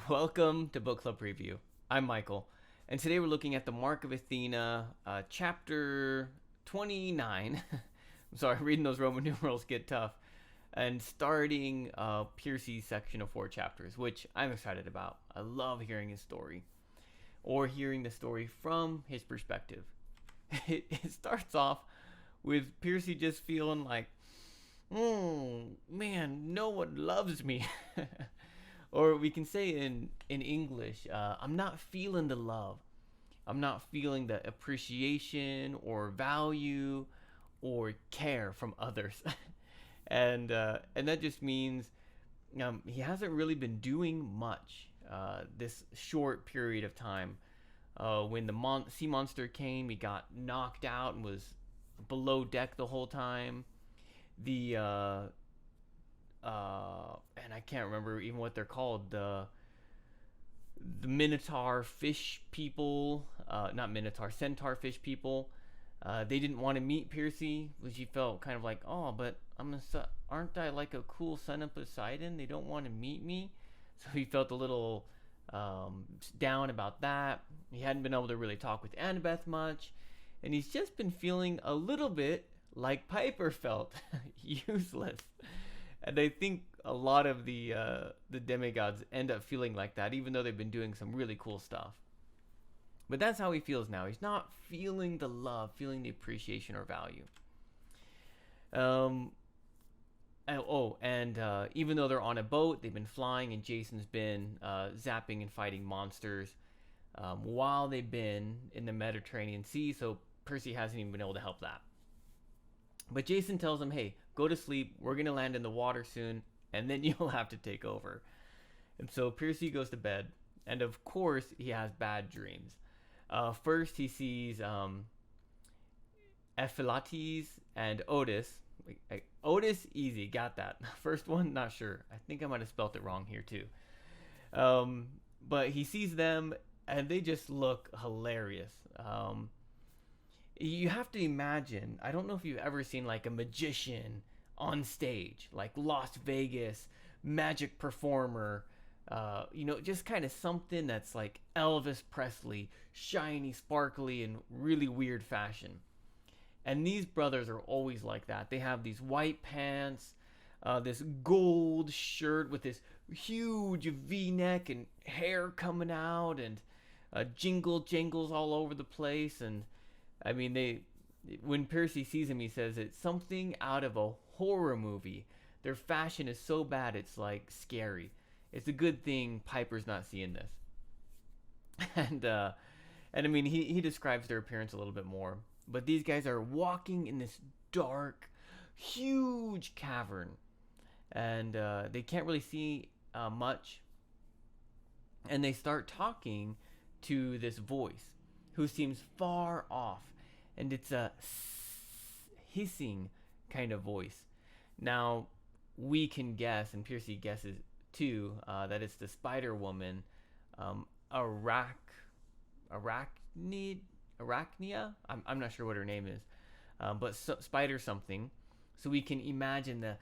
Welcome to Book Club Preview. I'm Michael, and today we're looking at the Mark of Athena, chapter 29. I'm sorry, reading those Roman numerals get tough. And starting Piercy's section of 4 chapters, which I'm excited about. I love hearing his story, or hearing the story from his perspective. It starts off with Piercy just feeling like, man, no one loves me. Or we can say in English, I'm not feeling the love. I'm not feeling the appreciation or value or care from others. And that just means he hasn't really been doing much this short period of time. When the sea monster came, he got knocked out and was below deck the whole time. The and I can't remember even what they're called. The Minotaur fish people, not Minotaur, Centaur fish people. They didn't want to meet Piercy, which he felt kind of like, oh, but aren't I like a cool son of Poseidon? They don't want to meet me, so he felt a little down about that. He hadn't been able to really talk with Annabeth much, and he's just been feeling a little bit like Piper felt, useless. And I think a lot of the demigods end up feeling like that, even though they've been doing some really cool stuff. But that's how he feels now. He's not feeling the love, feeling the appreciation or value. Um, and even though they're on a boat, they've been flying, and Jason's been zapping and fighting monsters while they've been in the Mediterranean Sea. So Percy hasn't even been able to help that. But Jason tells him, hey, go to sleep. We're going to land in the water soon, and then you'll have to take over. And so Percy goes to bed, and of course, he has bad dreams. First, he sees Ephialtes and Otis. Otis, easy, got that. First one, not sure. I think I might have spelt it wrong here, too. But he sees them, and they just look hilarious. You have to imagine, I don't know if you've ever seen like a magician on stage, like Las Vegas, magic performer, just kind of something that's like Elvis Presley, shiny, sparkly, and really weird fashion. And these brothers are always like that. They have these white pants, this gold shirt with this huge V-neck and hair coming out, and jingles all over the place. And I mean, when Percy sees him, he says it's something out of a horror movie. Their fashion is so bad, it's like scary. It's a good thing Piper's not seeing this. And I mean, he describes their appearance a little bit more. But these guys are walking in this dark, huge cavern, and they can't really see much. And they start talking to this voice who seems far off, and it's a hissing kind of voice. Now, we can guess, and Percy guesses too, that it's the Spider Woman, Arachnia? I'm not sure what her name is, but Spider something. So we can imagine the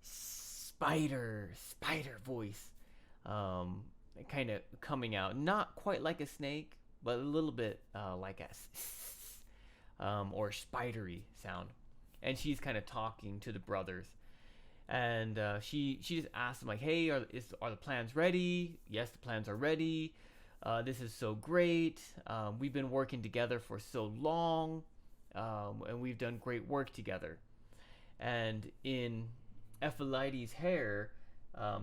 spider voice kind of coming out. Not quite like a snake, but a little bit like a or spidery sound. And she's kind of talking to the brothers. And she just asks them like, hey, are the plans ready? Yes, the plans are ready. This is so great. We've been working together for so long, and we've done great work together. And in Ephialtes' hair,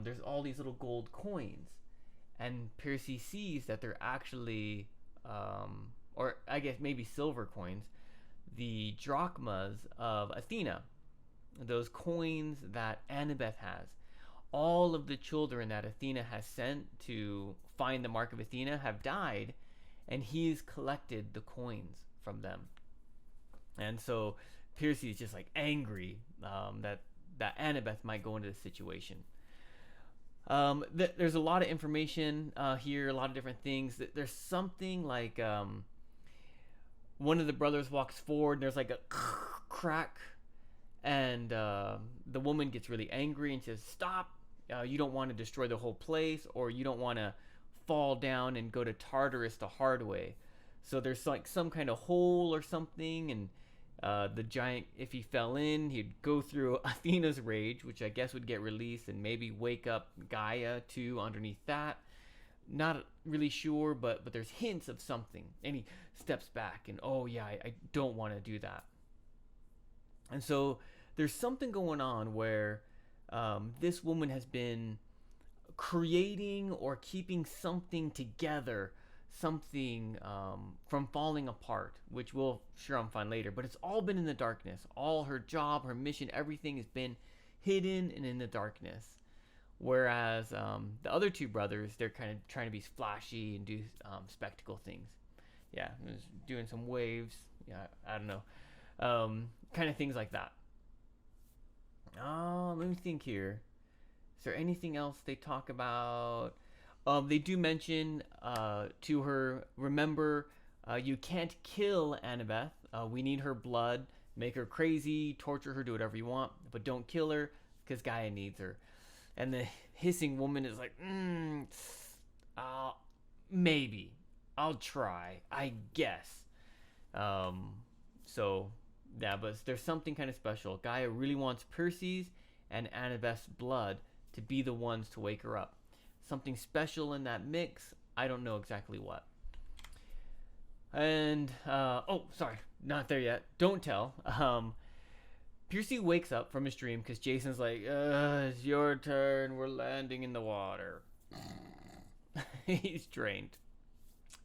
there's all these little gold coins. And Percy sees that they're actually, or I guess maybe silver coins, the drachmas of Athena. Those coins that Annabeth has. All of the children that Athena has sent to find the Mark of Athena have died, and he's collected the coins from them. And so Percy is just like angry that Annabeth might go into this situation. There's a lot of information here, a lot of different things. There's something like one of the brothers walks forward, and there's like a crack, and the woman gets really angry and says, "Stop! You don't want to destroy the whole place, or you don't want to fall down and go to Tartarus the hard way. So there's like some kind of hole or something, and the giant, if he fell in, he'd go through Athena's rage, which I guess would get released, and maybe wake up Gaia too underneath that. Not really sure, but there's hints of something. And he steps back, and oh yeah, I don't want to do that. And so there's something going on where this woman has been creating or keeping something together, something from falling apart, which we'll sure I'm find later. But it's all been in the darkness. All her job, her mission, everything has been hidden and in the darkness. Whereas the other two brothers, they're kind of trying to be flashy and do spectacle things. Yeah, doing some waves. Yeah, I don't know. Kind of things like that. Let me think here. Is there anything else they talk about? They do mention to her, remember, you can't kill Annabeth. We need her blood. Make her crazy, torture her, do whatever you want, but don't kill her because Gaia needs her. And the hissing woman is like, maybe. I'll try, I guess. So, yeah, but there's something kind of special. Gaia really wants Percy's and Annabeth's blood to be the ones to wake her up. Something special in that mix. I don't know exactly what. And, sorry, not there yet. Don't tell. Percy wakes up from his dream because Jason's like, it's your turn. We're landing in the water. He's drained.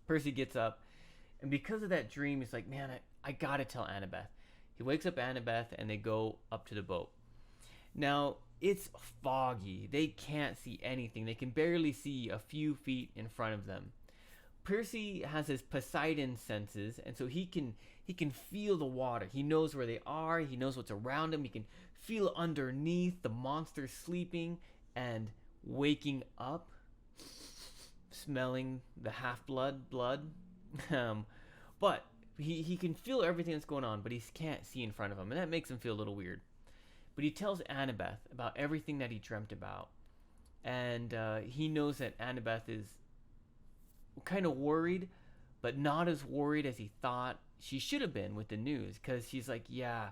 Percy gets up. And because of that dream, he's like, man, I gotta tell Annabeth. He wakes up Annabeth and they go up to the boat. Now, it's foggy. They can't see anything. They can barely see a few feet in front of them. Percy has his Poseidon senses, and so he can feel the water. He knows where they are. He knows what's around him. He can feel underneath the monster sleeping and waking up, smelling the half-blood. But he can feel everything that's going on, but he can't see in front of him, and that makes him feel a little weird. But he tells Annabeth about everything that he dreamt about, and he knows that Annabeth is kind of worried, but not as worried as he thought she should have been with the news, because she's like, yeah,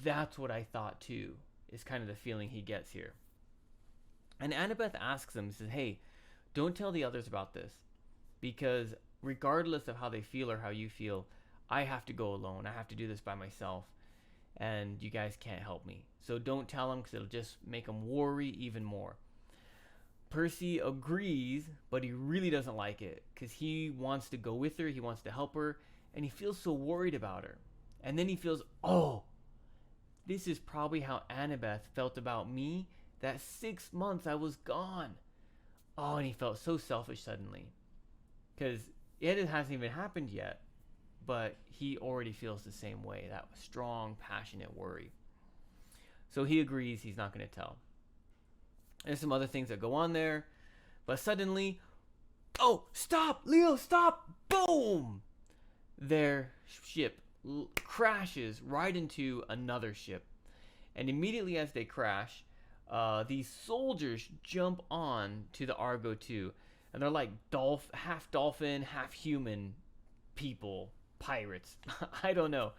that's what I thought too, is kind of the feeling he gets here. And Annabeth asks him, says, hey, don't tell the others about this, because regardless of how they feel or how you feel, I have to go alone. I have to do this by myself, and you guys can't help me. So don't tell them, because it'll just make them worry even more. Percy agrees, but he really doesn't like it because he wants to go with her, he wants to help her, and he feels so worried about her. And then he feels, this is probably how Annabeth felt about me that 6 months I was gone. And he felt so selfish suddenly because it hasn't even happened yet, but he already feels the same way, that strong, passionate worry. So he agrees he's not going to tell. There's some other things that go on there, but suddenly, stop, Leo, stop, boom! Their ship crashes right into another ship. And immediately as they crash, these soldiers jump on to the Argo 2, and they're like half dolphin, half human people, pirates. I don't know.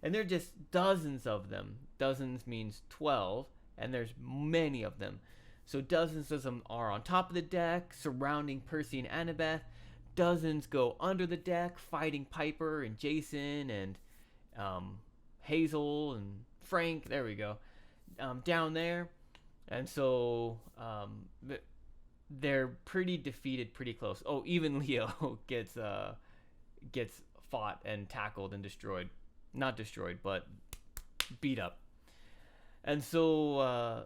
And they're just dozens of them. Dozens means 12, and there's many of them. So dozens of them are on top of the deck, surrounding Percy and Annabeth. Dozens go under the deck, fighting Piper and Jason and Hazel and Frank. There we go. Down there. And so they're pretty defeated, pretty close. Even Leo gets fought and tackled and destroyed. Not destroyed, but beat up. And so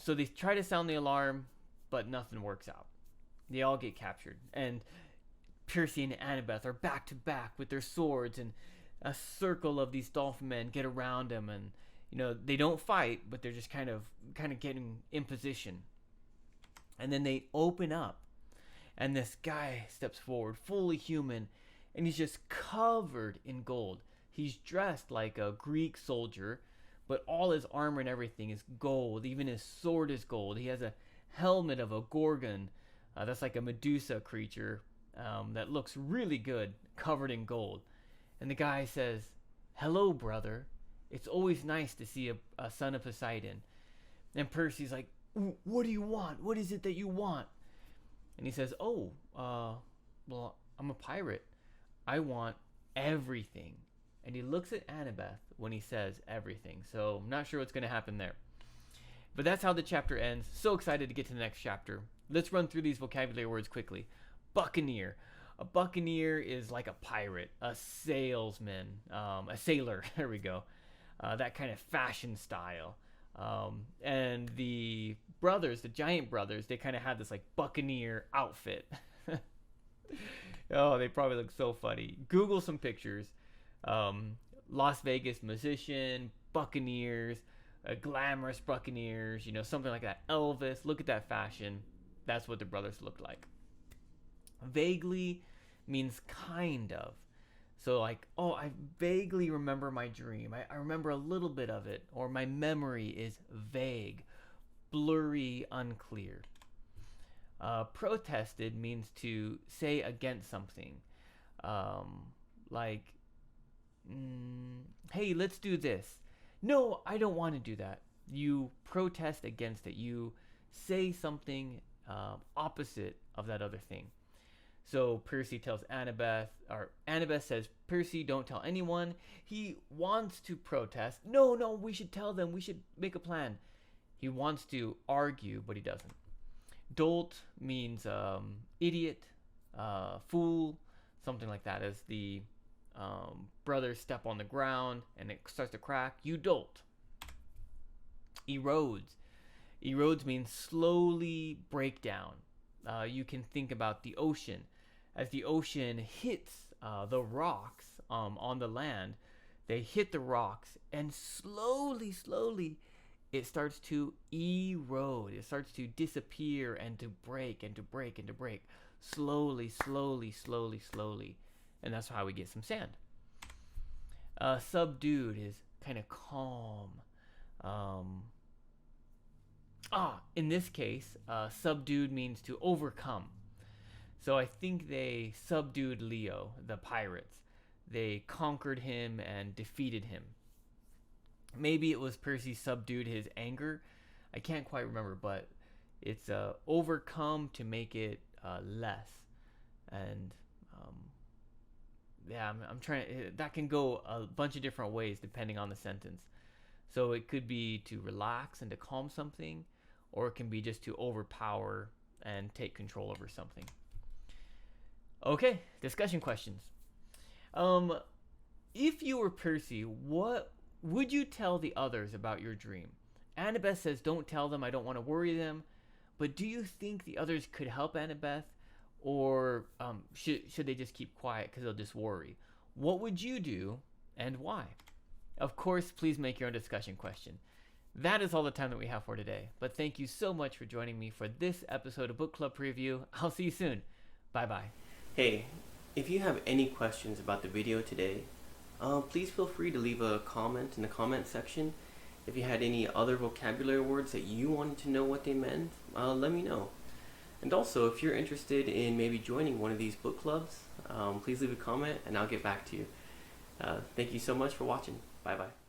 they try to sound the alarm, but nothing works out. They all get captured. And Percy and Annabeth are back to back with their swords, and a circle of these dolphin men get around them, and they don't fight, but they're just kind of getting in position. And then they open up, and this guy steps forward, fully human, and he's just covered in gold. He's dressed like a Greek soldier, but all his armor and everything is gold. Even his sword is gold. He has a helmet of a gorgon. That's like a Medusa creature that looks really good, covered in gold. And the guy says, "Hello, brother. It's always nice to see a son of Poseidon." And Percy's like, "What do you want? What is it that you want?" And he says, "Oh, well, I'm a pirate. I want everything." And he looks at Annabeth when he says everything. So I'm not sure what's going to happen there. But that's how the chapter ends. So excited to get to the next chapter. Let's run through these vocabulary words quickly. Buccaneer. A buccaneer is like a pirate, a salesman, a sailor. There we go. That kind of fashion style. And the brothers, the giant brothers, they kind of had this like buccaneer outfit. Oh, they probably look so funny. Google some pictures. Las Vegas musician, buccaneers, glamorous buccaneers, something like that. Elvis, look at that fashion. That's what the brothers looked like. Vaguely means kind of. So like, oh, I vaguely remember my dream. I remember a little bit of it. Or my memory is vague, blurry, unclear. Protested means to say against something. Like, hey, let's do this. No, I don't want to do that. You protest against it. You say something opposite of that other thing. So Percy tells Annabeth, or Annabeth says, "Percy, don't tell anyone." He wants to protest. No, we should tell them. We should make a plan. He wants to argue, but he doesn't. Dolt means idiot, fool, something like that. As the brothers step on the ground and it starts to crack, you dolt. Erodes. Erodes means slowly break down. You can think about the ocean. As the ocean hits the rocks on the land, they hit the rocks and slowly it starts to erode. It starts to disappear and to break and to break and to break. Slowly. And that's how we get some sand. Subdued is kind of calm. In this case, subdued means to overcome. So I think they subdued Leo, the pirates. They conquered him and defeated him. Maybe it was Percy subdued his anger. I can't quite remember, but it's overcome to make it less. And I'm trying. That can go a bunch of different ways depending on the sentence. So it could be to relax and to calm something, or it can be just to overpower and take control over something. Okay, discussion questions. If you were Percy, what would you tell the others about your dream? Annabeth says, "Don't tell them. I don't want to worry them." But do you think the others could help Annabeth, or should they just keep quiet because they'll just worry? What would you do, and why? Of course, please make your own discussion question. That is all the time that we have for today. But thank you so much for joining me for this episode of Book Club Preview. I'll see you soon. Bye-bye. Hey, if you have any questions about the video today, please feel free to leave a comment in the comment section. If you had any other vocabulary words that you wanted to know what they meant, let me know. And also, if you're interested in maybe joining one of these book clubs, please leave a comment and I'll get back to you. Thank you so much for watching. Bye-bye.